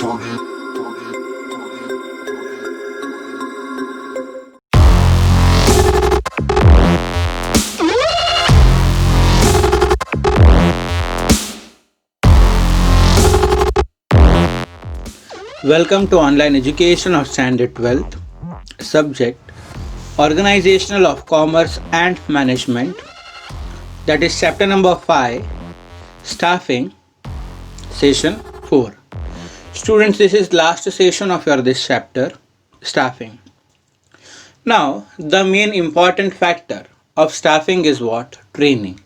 Welcome to online education of standard 12th. Subject Organizational of Commerce and Management. That is chapter number 5, Staffing, session 4. Students, this is last session of your this chapter, staffing. Now, the main important factor of staffing is what? Training.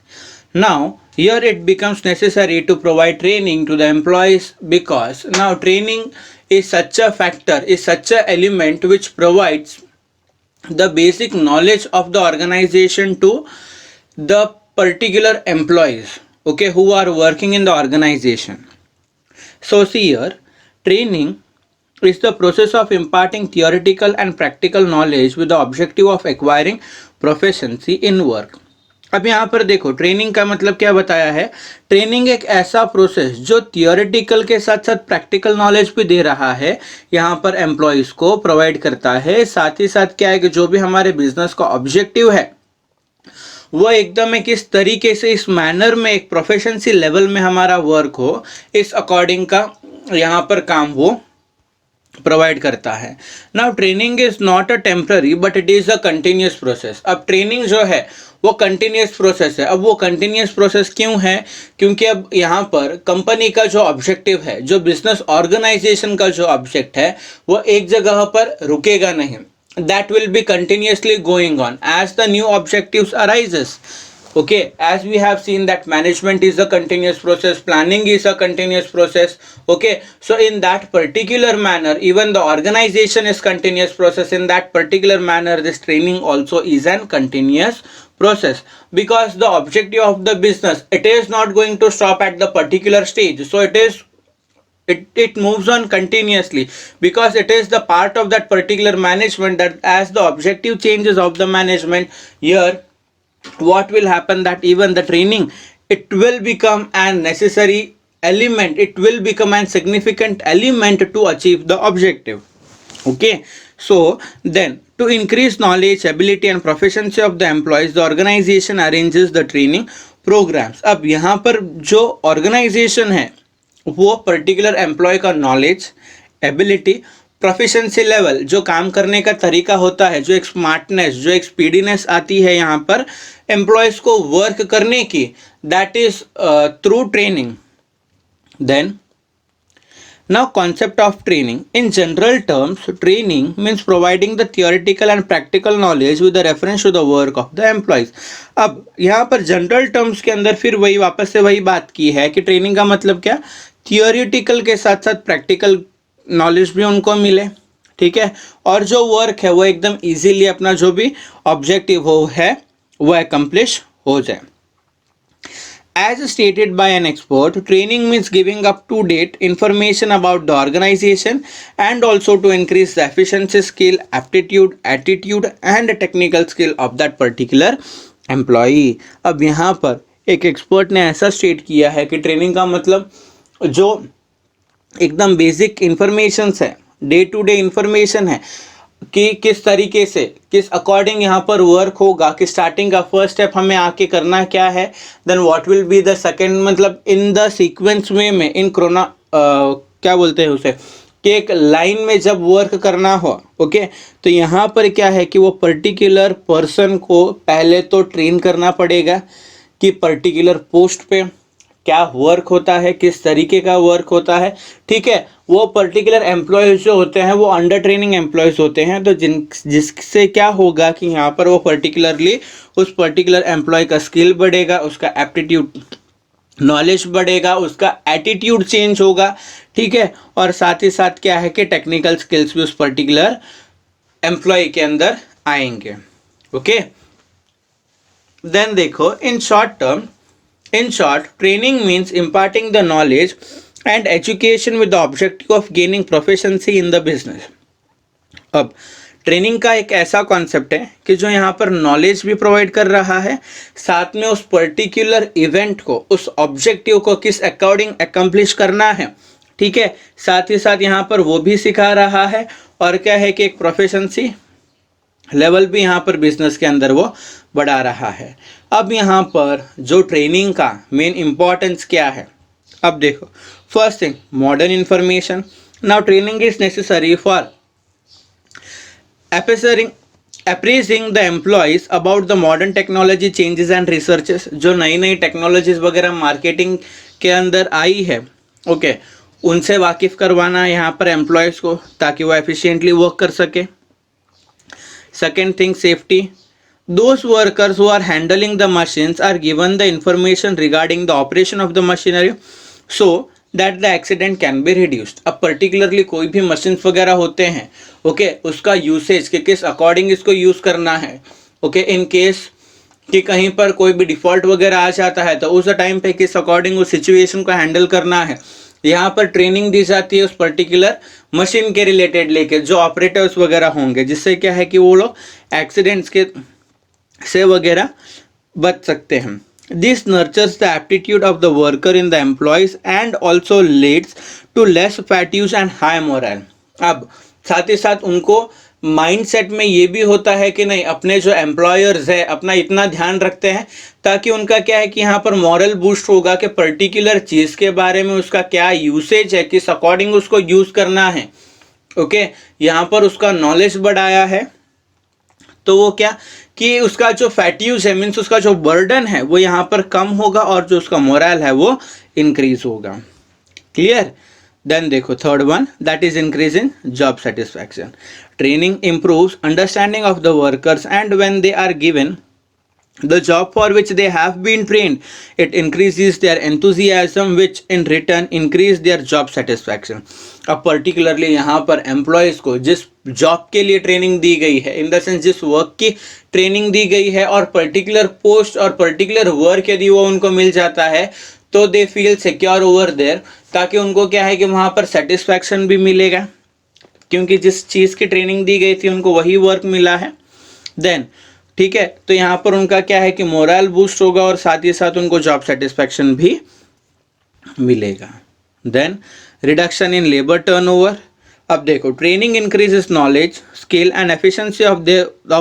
Now, here it becomes necessary to provide training to the employees because now training is such a factor, is such a element which provides the basic knowledge of the organization to the particular employees, okay, who are working in the organization. So see here, training is the process of imparting theoretical and practical knowledge with the objective of acquiring proficiency in work. अब यहाँ पर देखो training का मतलब क्या बताया है. Training एक ऐसा प्रोसेस जो थियोरेटिकल के साथ साथ प्रैक्टिकल नॉलेज भी दे रहा है, यहाँ पर एम्प्लॉयज को प्रोवाइड करता है. साथ ही साथ क्या है कि जो भी हमारे बिजनेस का ऑब्जेक्टिव है वो एकदम एक इस तरीके से इस मैनर में एक प्रोफेशनसी लेवल में हमारा वर्क हो, इस अकॉर्डिंग का यहाँ पर काम वो प्रोवाइड करता है. Now training is not a temporary but it is a continuous process. अब ट्रेनिंग जो है वो कंटिन्यूस प्रोसेस है. अब वो कंटिन्यूस प्रोसेस क्यों है? क्योंकि अब यहाँ पर कंपनी का जो ऑब्जेक्टिव है, जो बिजनेस ऑर्गेनाइजेशन का जो ऑब्जेक्ट है वो एक जगह पर रुकेगा नहीं. That will be continuously going on as the new objectives arises. Okay, as we have seen that management is a continuous process, planning is a continuous process. Okay, so in that particular manner, even the organization is continuous process. In that particular manner, this training also is an continuous process because the objective of the business, it is not going to stop at the particular stage. So it moves on continuously because it is the part of that particular management that as the objective changes of the management here, what will happen that even the training, it will become a necessary element, it will become a significant element to achieve the objective. Okay, so then to increase knowledge, ability and proficiency of the employees, the organization arranges the training programs. अब यहाँ पर जो organization है वो particular employ का knowledge, ability, proficiency level, जो काम करने का तरीका होता है, जो एक स्मार्टनेस, जो एक स्पीडीनेस आती है यहाँ पर एम्प्लॉयज़ को वर्क करने की, that is through training. Then now concept of training. In general terms training means providing the theoretical and practical knowledge with the reference to the work of the employees. अब यहाँ पर general terms के अंदर फिर वही वापस से वही बात की है कि ट्रेनिंग का मतलब क्या, थियोरेटिकल के साथ साथ प्रैक्टिकल नॉलेज भी उनको मिले, ठीक है, और जो वर्क है वो एकदम इजीली अपना जो भी ऑब्जेक्टिव हो है वो अकम्प्लिश हो जाए. As stated by an expert, training means giving up to date information about the organization and also to increase the efficiency, skill, aptitude, attitude and technical skill of that particular employee. अब यहाँ पर एक expert ने ऐसा state किया है कि training का मतलब जो एकदम बेसिक इंफॉर्मेशंस है, डे टू डे इंफॉर्मेशन है कि किस तरीके से, किस अकॉर्डिंग यहाँ पर वर्क होगा, कि स्टार्टिंग का फर्स्ट स्टेप हमें आके करना क्या है, then what will be the second, मतलब इन द सीक्वेंस वे में, इन क्रोना क्या बोलते हैं उसे, कि एक लाइन में जब वर्क करना हो. ओके, तो यहाँ पर क्या है कि वो पर्टिकुलर पर्सन को पहले तो ट्रेन करना पड़ेगा कि पर्टिकुलर पोस्ट पे क्या वर्क होता है, किस तरीके का वर्क होता है, ठीक है. वो पर्टिकुलर एम्प्लॉयज़ जो होते हैं वो अंडर ट्रेनिंग एम्प्लॉयज़ होते हैं, तो जिससे क्या होगा कि यहाँ पर वो पर्टिकुलरली उस पर्टिकुलर एम्प्लॉय का स्किल बढ़ेगा, उसका एप्टीट्यूड नॉलेज बढ़ेगा, उसका एटीट्यूड चेंज होगा, ठीक है, और साथ ही साथ क्या है कि टेक्निकल स्किल्स भी उस पर्टिकुलर एम्प्लॉय के अंदर आएंगे. ओके, देन देखो in short, training means imparting the knowledge and education with the objective of gaining proficiency in the business. अब ट्रेनिंग का एक ऐसा कॉन्सेप्ट है कि जो यहाँ पर नॉलेज भी प्रोवाइड कर रहा है, साथ में उस पर्टिकुलर इवेंट को, उस ऑब्जेक्टिव को किस अकॉर्डिंग अकम्प्लिश करना है, ठीक है, साथ ही साथ यहाँ पर वो भी सिखा रहा है और क्या है कि एक प्रोफेशनसी लेवल भी यहाँ पर बिजनेस के अंदर वो बढ़ा रहा है। अब यहाँ पर जो ट्रेनिंग का मेन इम्पोर्टेंस क्या है, अब देखो, first thing modern information. Now training is necessary for appraising the employees about the modern technology changes and researches। जो नई नई टेक्नोलॉजीज वगैरह मार्केटिंग के अंदर आई है, ओके, उनसे वाकिफ करवाना है यहाँ पर एम्प्लॉयज़ को, ताकि वो एफिशिएंटली वर्क कर सके। Second thing safety. Those workers who are handling the machines are given the information regarding the operation of the machinery so that the accident can be reduced। अब पर्टिकुलरली कोई भी machines वगैरह होते हैं, okay, उसका usage के किस according इसको यूज़ करना है, ओके, इन केस कि कहीं पर कोई भी डिफ़ॉल्ट वगैरह आ जाता है तो उस टाइम पे किस अकॉर्डिंग उस सिचुएशन को हैंडल करना है, यहाँ पर ट्रेनिंग दी जाती है उस पर्टिकुलर मशीन के रिलेटेड लेके जो ऑपरेटर्स वगैरह होंगे, जिससे क्या है कि वो लोग एक्सीडेंट्स के से वगैरह बच सकते हैं। This nurtures the aptitude of the worker in the employees and also leads to less fatigue and high morale। अब साथ ही साथ उनको माइंड सेट में ये भी होता है कि नहीं, अपने जो एम्प्लॉयर्स है अपना इतना ध्यान रखते हैं ताकि उनका क्या है कि यहाँ पर मॉरल बूस्ट होगा कि पर्टिकुलर चीज़ के बारे में उसका क्या यूसेज है, किस अकॉर्डिंग उसको यूज़ करना है, ओके, यहाँ पर उसका नॉलेज बढ़ाया है तो वो क्या कि उसका जो फैट्यूज है मीन्स उसका जो बर्डन है वो यहाँ पर कम होगा और जो उसका मोरल है वो इंक्रीज होगा। क्लियर? देन देखो third one, that is increase in job satisfaction. Training improves understanding of the workers and when they are given the job for which they have been trained, it increases their enthusiasm which in return increase their job satisfaction। अब particularly यहाँ पर employees को जिस job के लिए training दी गई है, इन द सेंस जिस वर्क की ट्रेनिंग दी गई है और पर्टिकुलर पोस्ट और पर्टिकुलर वर्क यदि वो उनको मिल जाता है तो they feel secure over there, ताकि उनको क्या है कि वहाँ पर सेटिस्फैक्शन भी मिलेगा क्योंकि जिस चीज़ की ट्रेनिंग दी गई थी उनको वही वर्क मिला है। देन ठीक है, तो यहाँ पर उनका क्या है कि मोरल बूस्ट होगा और साथ ही साथ उनको जॉब सेटिस्फैक्शन भी मिलेगा। Then reduction in labour turnover. अब देखो, training increases knowledge, skill and efficiency of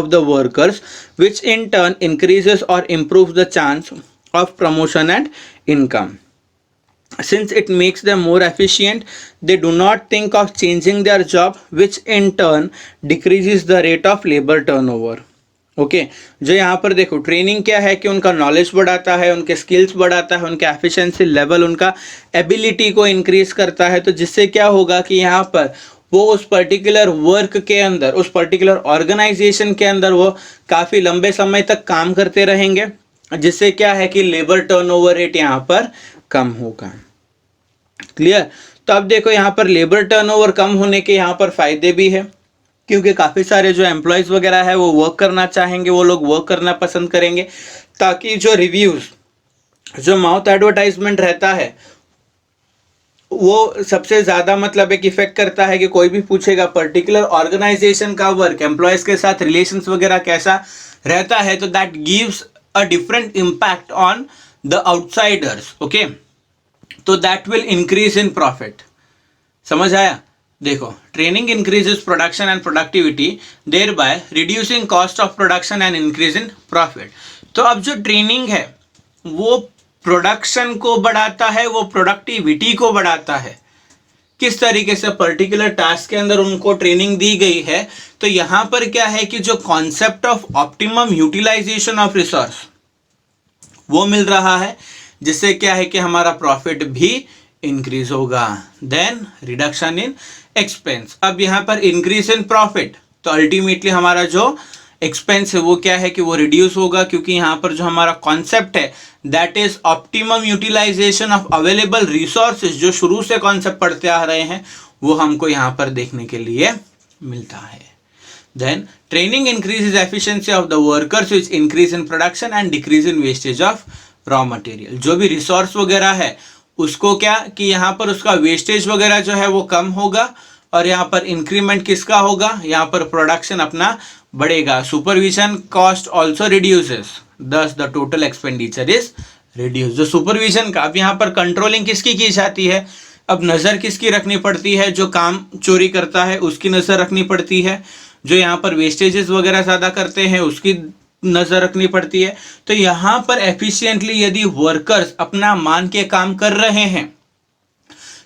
the workers which in turn increases और improve the chance of promotion and income. Since it makes them more efficient, they do not think of changing their job, which in turn decreases the rate of labor turnover। Okay, जो यहाँ पर देखो training क्या है कि उनका knowledge बढ़ाता है, उनके स्किल्स बढ़ाता है, उनके एफिशिएंसी लेवल, उनका एबिलिटी को इंक्रीज करता है, तो जिससे क्या होगा कि यहाँ पर वो उस पर्टिकुलर वर्क के अंदर, उस पर्टिकुलर ऑर्गेनाइजेशन के अंदर वो काफ़ी लंबे समय तक काम करते रहेंगे, जिससे क्या है कि लेबर टर्नओवर रेट यहाँ पर कम होगा। क्लियर? तो अब देखो यहाँ पर लेबर टर्नओवर कम होने के यहाँ पर फायदे भी है क्योंकि काफ़ी सारे जो एम्प्लॉयज़ वगैरह है वो वर्क करना चाहेंगे, वो लोग वर्क करना पसंद करेंगे, ताकि जो रिव्यूज़, जो माउथ एडवर्टाइजमेंट रहता है वो सबसे ज़्यादा मतलब एक इफेक्ट करता है कि कोई भी पूछेगा पर्टिकुलर ऑर्गेनाइजेशन का वर्क, एम्प्लॉयज़ के साथ रिलेशंस वगैरह कैसा रहता है, तो that gives a different impact on the outsiders. Okay, तो that will increase in profit. समझ आया? देखो, training increases production and productivity, thereby reducing cost of production and increase in profit. तो अब जो ट्रेनिंग है वो प्रोडक्शन को बढ़ाता है, वो प्रोडक्टिविटी को बढ़ाता है। किस तरीके से? पर्टिकुलर टास्क के अंदर उनको ट्रेनिंग दी गई है तो यहाँ पर क्या है कि जो concept of optimum utilization of resource वो मिल रहा है, जिससे क्या है कि हमारा प्रॉफिट भी इंक्रीज होगा। Then reduction in expense. अब यहाँ पर इंक्रीज इन प्रॉफिट, तो अल्टीमेटली हमारा जो एक्सपेंस है वो क्या है कि वो रिड्यूस होगा, क्योंकि यहाँ पर जो हमारा कॉन्सेप्ट है that is optimum utilization of available resources, जो शुरू से कॉन्सेप्ट पढ़ते आ रहे हैं वो हमको यहाँ पर देखने के लिए मिलता है। Then training increases efficiency of the workers which increase in production and decrease in wastage of raw material. जो भी रिसोर्स वगैरह है उसको क्या कि यहाँ पर उसका वेस्टेज वगैरह जो है वो कम होगा और यहाँ पर इंक्रीमेंट किसका होगा? यहाँ पर प्रोडक्शन अपना बढ़ेगा। सुपरविजन कॉस्ट ऑल्सो रिड्यूसेस, दस the total expenditure is reduce. जो सुपरविजन का, अब यहाँ पर कंट्रोलिंग किसकी की जाती है? अब नज़र किसकी रखनी पड़ती है? जो काम चोरी करता है उसकी नज़र रखनी पड़ती है, जो यहाँ पर वेस्टेजेस वगैरह ज़्यादा करते हैं उसकी नज़र रखनी पड़ती है। तो यहाँ पर एफिशिएंटली यदि वर्कर्स अपना मान के काम कर रहे हैं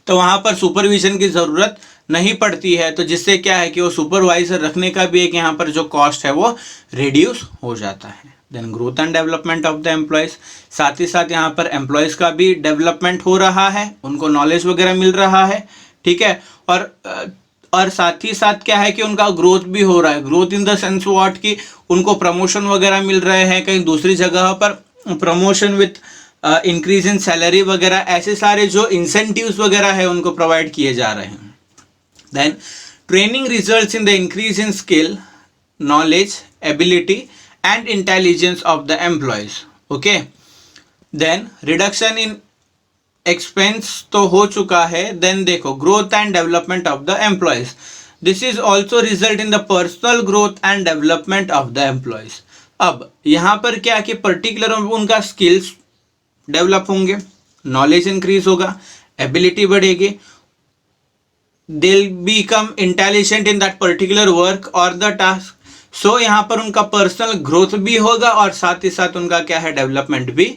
तो वहाँ पर सुपरविजन की ज़रूरत नहीं पड़ती है, तो जिससे क्या है कि वो सुपरवाइजर रखने का भी एक यहाँ पर जो कॉस्ट है वो रिड्यूस हो जाता है। Then growth and development of the employees, साथ ही साथ यहाँ पर एम्प्लॉयज़ का भी डेवलपमेंट हो रहा है, उनको नॉलेज वगैरह मिल रहा है, ठीक है। और साथ ही साथ क्या है कि उनका ग्रोथ भी हो रहा है। Growth in the sense what, कि उनको प्रमोशन वगैरह मिल रहे हैं, कहीं दूसरी जगह पर promotion with increase in salary वगैरह, ऐसे सारे जो इंसेंटिव्स वगैरह है उनको प्रोवाइड किए जा रहे हैं। Then training results in the increase in skill, knowledge, ability and intelligence of the employees. Okay, then reduction in expense तो हो चुका है। देन देखो growth and development of the employees, this is also result in the personal growth and development of the employees. अब यहाँ पर क्या कि पर्टिकुलर उनका स्किल्स डेवलप होंगे, नॉलेज इंक्रीज होगा, एबिलिटी बढ़ेगी, they will become intelligent in that particular work और द टास्क। सो यहाँ पर उनका पर्सनल ग्रोथ भी होगा और साथ ही साथ उनका क्या है, डेवलपमेंट भी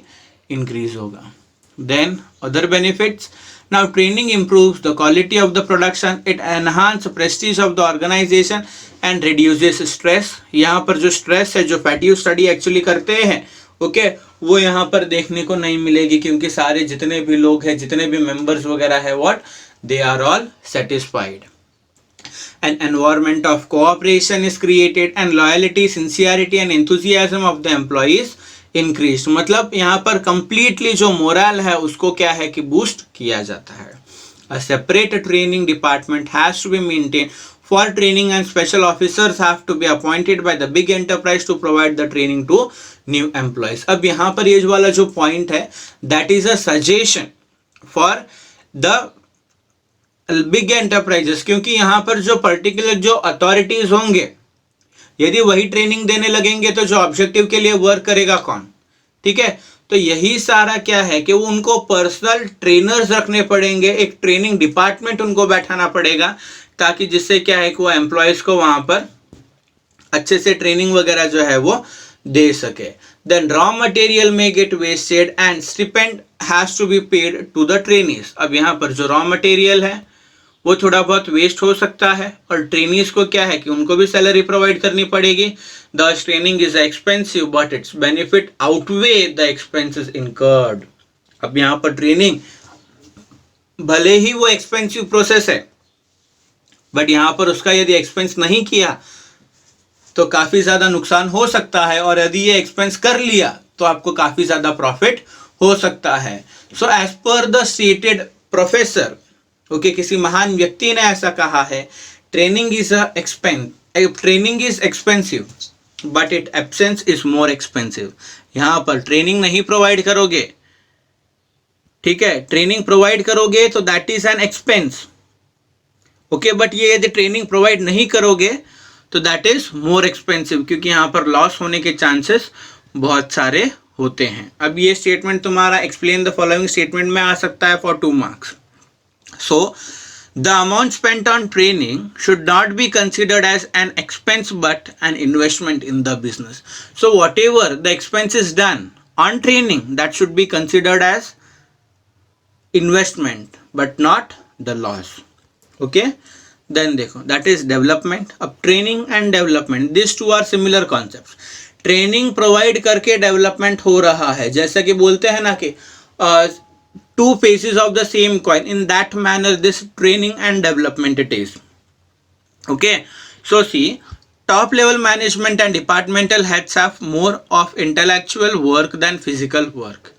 इंक्रीज होगा। Then other benefits, now training improves the quality of the production, it enhance prestige of the organization and reduces stress। यहाँ पर जो स्ट्रेस है, जो फैटिग स्टडी एक्चुअली करते हैं, ओके, वो यहाँ पर देखने को नहीं मिलेगी, क्योंकि सारे जितने भी लोग हैं, जितने भी मेंबर्स वगैरह है, what, they are all satisfied. An environment of cooperation is created and loyalty, sincerity and enthusiasm of the employees increased। मतलब यहाँ पर completely जो मोरल है उसको क्या है कि बूस्ट किया जाता है। A separate training department has to be maintained for training and special officers have to be appointed by the big enterprise to provide the training to new employees। अब यहाँ पर ये वाला जो point है, that is a suggestion for the big enterprises, क्योंकि यहाँ पर जो पर्टिकुलर जो अथॉरिटीज होंगे, यदि वही ट्रेनिंग देने लगेंगे तो जो ऑब्जेक्टिव के लिए वर्क करेगा कौन, ठीक है। तो यही सारा क्या है कि वो उनको पर्सनल ट्रेनर्स रखने पड़ेंगे, एक ट्रेनिंग डिपार्टमेंट उनको बैठाना पड़ेगा, ताकि जिससे क्या है कि वो एम्प्लॉयज को वहां पर अच्छे से ट्रेनिंग वगैरह जो है वो दे सके। देन रॉ मटेरियल में get wasted and stipend has to be paid to the trainees. अब यहाँ पर जो रॉ मटेरियल है वो थोड़ा बहुत वेस्ट हो सकता है, और ट्रेनीज को क्या है कि उनको भी सैलरी प्रोवाइड करनी पड़ेगी। The training is expensive but it's benefit outweigh the expenses incurred. अब यहाँ पर ट्रेनिंग भले ही वो एक्सपेंसिव प्रोसेस है, बट यहाँ पर उसका यदि एक्सपेंस नहीं किया तो काफ़ी ज़्यादा नुकसान हो सकता है, और यदि ये एक्सपेंस कर लिया तो आपको काफ़ी ज़्यादा प्रॉफिट हो सकता है। So as per the stated professor, okay, किसी महान व्यक्ति ने ऐसा कहा है, training is training is expensive but it absence is more expensive. यहाँ पर ट्रेनिंग नहीं प्रोवाइड करोगे, ठीक है, ट्रेनिंग प्रोवाइड करोगे तो that is an expense, okay, but ये यदि ट्रेनिंग प्रोवाइड नहीं करोगे तो दैट इज मोर एक्सपेंसिव, क्योंकि यहाँ पर लॉस होने के चांसेस बहुत सारे होते हैं। अब ये स्टेटमेंट तुम्हारा एक्सप्लेन द फॉलोइंग स्टेटमेंट में आ सकता है for 2 marks. So, the amount spent on training should not be considered as an expense but an investment in the business. So, whatever the expense is done on training, that should be considered as investment but not the loss. Okay? Then देखो, that is development. अब training and development, these two are similar concepts. Training provide करके development हो रहा है, जैसा कि बोलते हैं ना कि two faces of the same coin, in that manner this training and development it is. Okay, so see, top level management and departmental heads have more of intellectual work than physical work.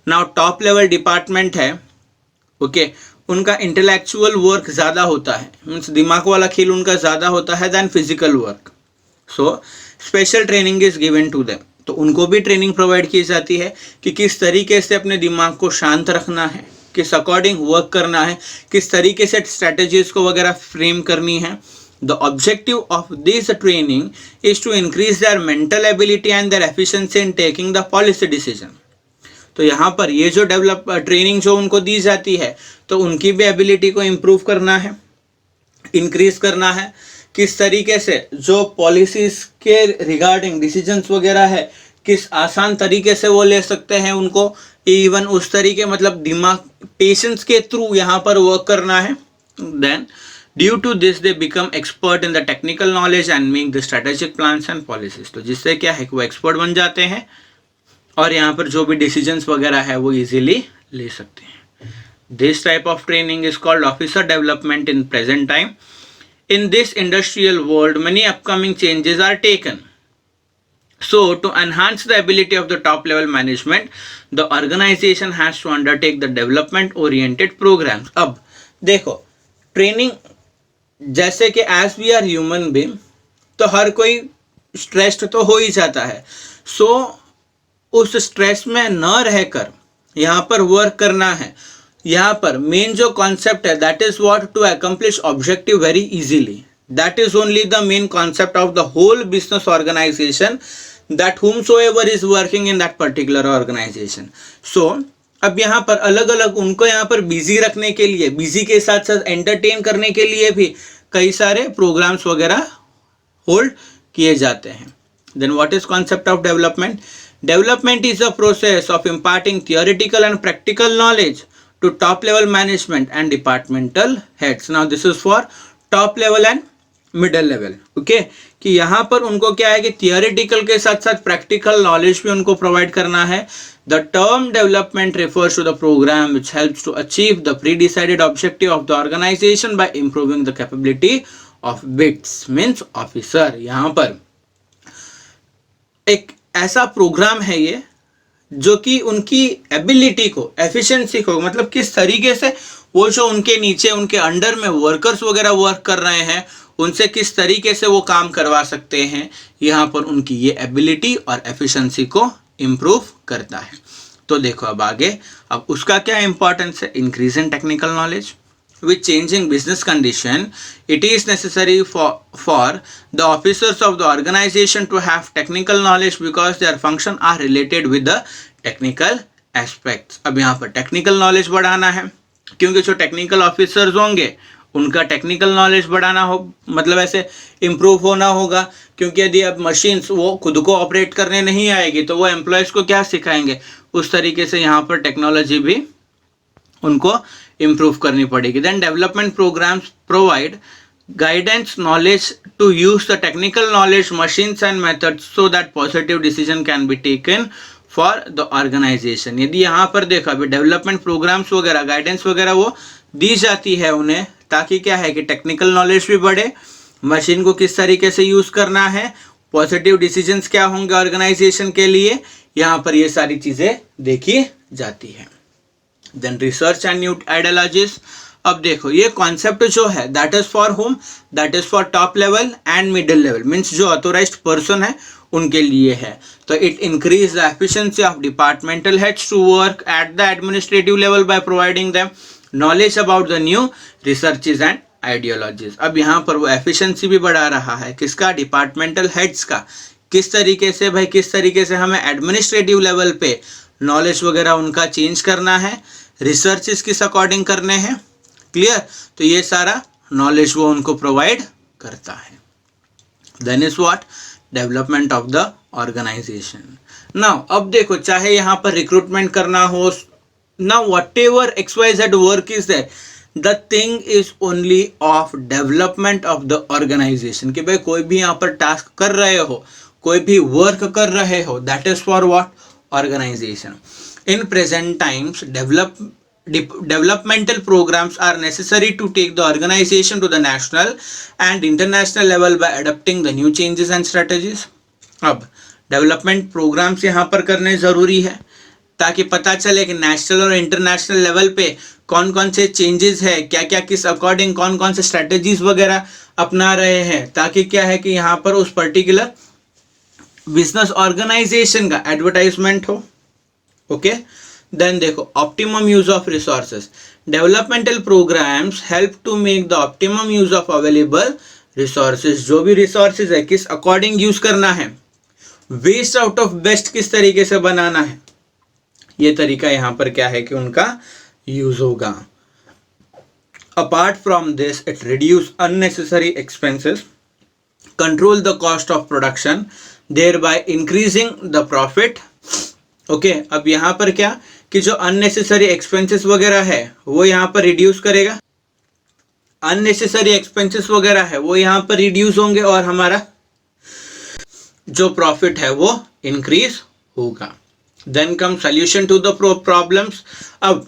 Now top level department है, okay, उनका intellectual work ज़्यादा होता है, means दिमाग वाला खेल उनका ज़्यादा होता है than physical work. So special training is given to them. तो उनको भी ट्रेनिंग प्रोवाइड की जाती है कि किस तरीके से अपने दिमाग को शांत रखना है, किस अकॉर्डिंग वर्क करना है, किस तरीके से स्ट्रैटेजीज को वगैरह फ्रेम करनी है। The objective of this training is to increase their mental ability and their efficiency in taking the policy decision. तो यहाँ पर ये जो ट्रेनिंग जो उनको दी जाती है तो उनकी भी एबिलिटी को इम्प्रूव करना है, इंक्रीज करना है। किस तरीके से जो पॉलिसीज के रिगार्डिंग डिसीजंस वगैरह है किस आसान तरीके से वो ले सकते हैं, उनको इवन उस तरीके मतलब दिमाग पेशेंस के थ्रू यहाँ पर वर्क करना है। Then due to this they become expert in the technical knowledge and make the strategic plans and policies. तो जिससे क्या है कि वो एक्सपर्ट बन जाते हैं और यहाँ पर जो भी डिसीजंस वगैरह है वो इजीली ले सकते हैं। This type of training is called officer development in present time. In this industrial world, many upcoming changes are taken. So, to enhance the ability of the top level management, the organization has to undertake the development oriented programs. अब देखो training जैसे कि as we are human being तो हर कोई stressed तो हो ही जाता है। सो उस स्ट्रेस में न रहकर यहाँ पर वर्क करना है। यहाँ पर मेन जो कॉन्सेप्ट है that is what to accomplish objective very easily, that is only the main concept of the whole business organisation that whomsoever is working in that particular organisation. So अब यहाँ पर अलग अलग उनको यहाँ पर बिजी रखने के लिए, बिजी के साथ साथ एंटरटेन करने के लिए भी कई सारे प्रोग्राम्स वगैरह होल्ड किए जाते हैं। Then what is concept of development? Development is a process of imparting theoretical and practical knowledge to top level management and departmental heads. Now this is for top level and middle level. Okay, कि यहाँ पर उनको क्या है कि theoretical के साथ साथ प्रैक्टिकल नॉलेज भी उनको प्रोवाइड करना है। The term development refers to the program which helps to achieve the pre-decided objective of the organization by improving the capability of BITS means officer। यहाँ पर एक ऐसा प्रोग्राम है ये जो कि उनकी एबिलिटी को, एफिशिएंसी को, मतलब किस तरीके से वो जो उनके नीचे उनके अंडर में वर्कर्स वगैरह वर्क कर रहे हैं उनसे किस तरीके से वो काम करवा सकते हैं, यहाँ पर उनकी ये एबिलिटी और एफिशिएंसी को इम्प्रूव करता है। तो देखो अब आगे, अब उसका क्या इंपॉर्टेंस है? Increase in technical knowledge. With changing business condition, it is necessary for the officers of the organization to have technical knowledge because their function are related with the technical aspects. अब यहाँ पर technical knowledge बढ़ाना है क्योंकि जो technical officers होंगे उनका technical knowledge बढ़ाना हो, मतलब ऐसे इम्प्रूव होना होगा। क्योंकि यदि अब मशीन्स वो खुद को ऑपरेट करने नहीं आएगी तो वो एम्प्लॉयज़ को क्या सिखाएंगे, उस तरीके से यहाँ पर टेक्नोलॉजी भी उनको इम्प्रूव करनी पड़ेगी। Then development programs provide guidance knowledge to use the technical knowledge machines and methods so that positive decision can be taken for the organization. यदि यहाँ पर देखा अभी डेवलपमेंट प्रोग्राम्स वगैरह गाइडेंस वगैरह वो दी जाती है उन्हें, ताकि क्या है कि टेक्निकल नॉलेज भी बढ़े, मशीन को किस तरीके से यूज करना है, पॉजिटिव डिसीजंस क्या होंगे ऑर्गेनाइजेशन के लिए, यहाँ पर ये सारी चीजें देखी जाती है। Then research and new ideologies. अब देखो ये कॉन्सेप्ट जो है that is for home, that is for top level and middle level, means जो ऑथोराइज्ड पर्सन है उनके लिए है। तो it increase the efficiency of departmental heads to work at the administrative level by providing them knowledge about the new researches and ideologies. अब यहाँ पर वो एफिशिएंसी भी बढ़ा रहा है किसका? डिपार्टमेंटल हेड्स का। किस तरीके से भाई, किस तरीके से हमें एडमिनिस्ट्रेटिव लेवल पे नॉलेज वगैरह उनका चेंज करना है, रिसर्चेस किस अकॉर्डिंग करने हैं, क्लियर? तो ये सारा नॉलेज वो उनको प्रोवाइड करता है। Then is what? Development of the organization. Now अब देखो, चाहे यहाँ पर रिक्रूटमेंट करना हो, now whatever XYZ work is there, the thing is only of development of the organization. कि भाई कोई भी यहाँ पर टास्क कर रहे हो, कोई भी वर्क कर रहे हो, that is for what? Organization. In present times, developmental programs are necessary to take the organization to the national and international level by adapting the new changes and strategies. अब development programmes यहाँ पर करने ज़रूरी है ताकि पता चले कि नेशनल और इंटरनेशनल लेवल पे कौन कौन से चेंजेस है, क्या क्या किस अकॉर्डिंग कौन कौन से स्ट्रेटजीज वगैरह अपना रहे हैं, ताकि क्या है कि यहाँ पर उस पर्टिकुलर बिजनेस ऑर्गेनाइजेशन का एडवर्टाइजमेंट हो। ओके, देन देखो optimum use of resources. Developmental programs help to make the optimum use of available resources. जो भी रिसोर्सेज है किस अकॉर्डिंग यूज करना है, वेस्ट आउट ऑफ बेस्ट किस तरीके से बनाना है, ये तरीका यहाँ पर क्या है कि उनका यूज होगा। Apart from this it reduce unnecessary expenses, control the cost of production, thereby increasing the profit. Okay, अब यहाँ पर क्या कि जो अननेसेसरी एक्सपेंसेस वगैरह है वो यहाँ पर रिड्यूस करेगा, अननेसेसरी एक्सपेंसेस वगैरह है वो यहाँ पर रिड्यूस होंगे और हमारा जो प्रॉफिट है वो इंक्रीज होगा। Then come solution to the problems. अब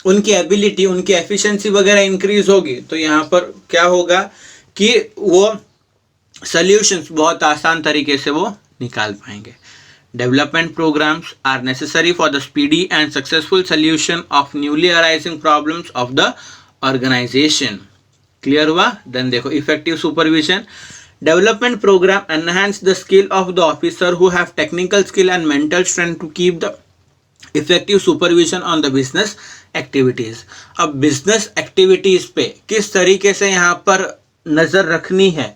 उनकी एबिलिटी, उनकी एफिशिएंसी वगैरह इंक्रीज होगी तो यहाँ पर क्या होगा कि वो सॉल्यूशंस बहुत आसान तरीके से वो निकाल पाएंगे। Development programs are necessary for the speedy and successful solution of newly arising problems of the organization. Clear हुआ? देन देखो effective supervision. Development program enhance the skill of the officer who have technical skill and mental strength to keep the effective supervision on the business activities। अब business activities पे किस तरीके से यहाँ पर नज़र रखनी है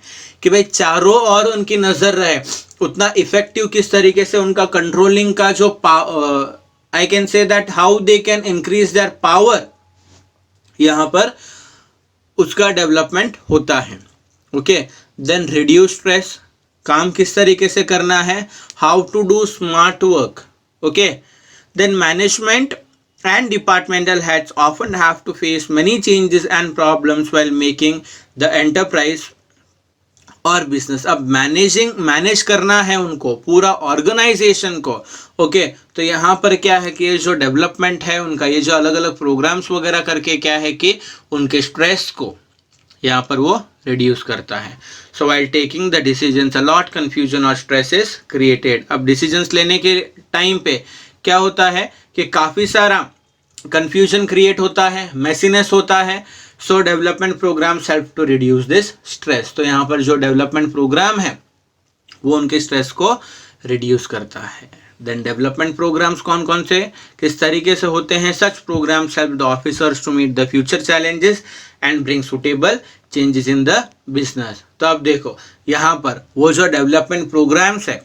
कि भाई चारों ओर उनकी नज़र रहे, उतना इफेक्टिव किस तरीके से उनका कंट्रोलिंग का जो I can say that how they can increase their power, यहाँ पर उसका डेवलपमेंट होता है। ओके, देन रिड्यूस स्ट्रेस, काम किस तरीके से करना है, how to do smart work. Okay, then management and departmental heads often have to face many changes and problems while making the enterprise और बिजनेस। अब मैनेज करना है उनको पूरा ऑर्गेनाइजेशन को। ओके, तो यहाँ पर क्या है कि ये जो डेवलपमेंट है उनका, ये जो अलग अलग प्रोग्राम्स वगैरह करके क्या है कि उनके स्ट्रेस को यहाँ पर वो रिड्यूस करता है। So while taking the decisions a lot confusion और स्ट्रेस इज क्रिएटेड। अब डिसीजंस लेने के टाइम पे क्या होता है कि काफ़ी सारा कंफ्यूजन क्रिएट होता है, मेसीनेस होता है। So development programs help to reduce this stress. तो यहाँ पर जो डेवलपमेंट प्रोग्राम है वो उनके स्ट्रेस को रिड्यूस करता है। देन डेवलपमेंट प्रोग्राम्स कौन कौन से किस तरीके से होते हैं? Such programmes help the officers to meet the future challenges and bring suitable changes in the business. तो अब देखो यहाँ पर वो जो डेवलपमेंट प्रोग्राम्स है,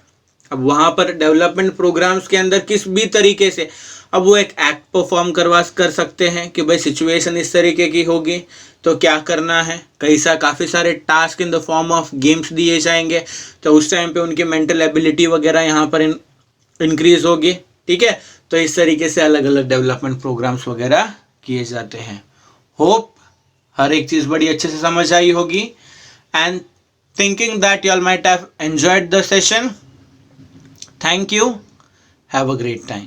अब वहाँ पर डेवलपमेंट प्रोग्राम्स के अंदर किस भी तरीके से अब वो एक एक्ट परफॉर्म कर सकते हैं कि भाई सिचुएशन इस तरीके की होगी तो क्या करना है। काफ़ी सारे task in the form of games दिए जाएंगे तो उस टाइम पे उनकी मेंटल एबिलिटी वगैरह यहाँ पर इंक्रीज होगी। ठीक है, तो इस तरीके से अलग अलग डेवलपमेंट प्रोग्राम्स वगैरह किए जाते हैं। होप हर एक चीज़ बड़ी अच्छे से समझ आई होगी and thinking that you all might have enjoyed the session. Thank you, have a great time.